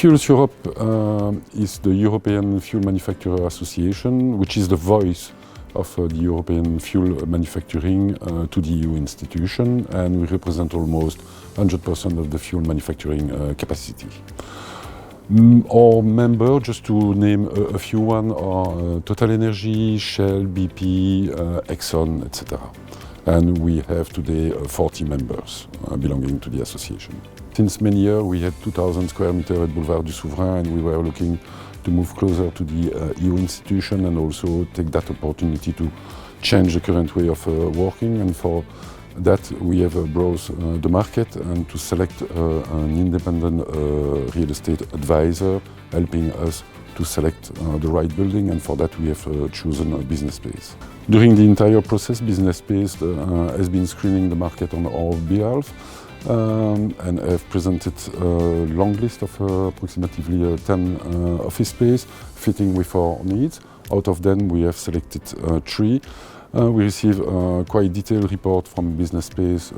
Fuels Europe is the European Fuel Manufacturer Association, which is the voice of the European fuel manufacturing to the EU institution, and we represent almost 100% of the fuel manufacturing capacity. Our members, just to name a few one, are TotalEnergies, Shell, BP, Exxon, etc. And we have today 40 members belonging to the association. Since many years we had 2,000 square meters at Boulevard du Souverain, and we were looking to move closer to the EU institution and also take that opportunity to change the current way of working. And for that we have browsed the market and to select an independent real estate advisor helping us to select the right building, and for that we have chosen a Business Space. During the entire process, Business Space has been screening the market on our behalf and have presented a long list of approximately 10 office space fitting with our needs. Out of them we have selected 3. We receive a quite detailed report from Business Space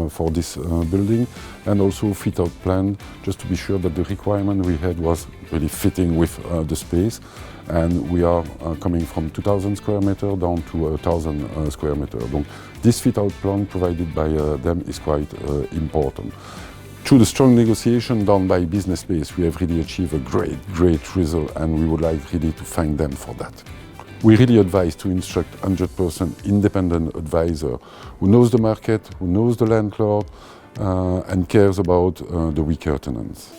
for this building, and also fit-out plan, just to be sure that the requirement we had was really fitting with the space. And we are coming from 2,000 square meters down to 1,000 square meters. Donc, this fit-out plan provided by them is quite important. Through the strong negotiation done by Business Space, we have really achieved a great result, and we would like really to thank them for that. We really advise to instruct 100% independent advisor who knows the market, who knows the landlord, and cares about the weaker tenants.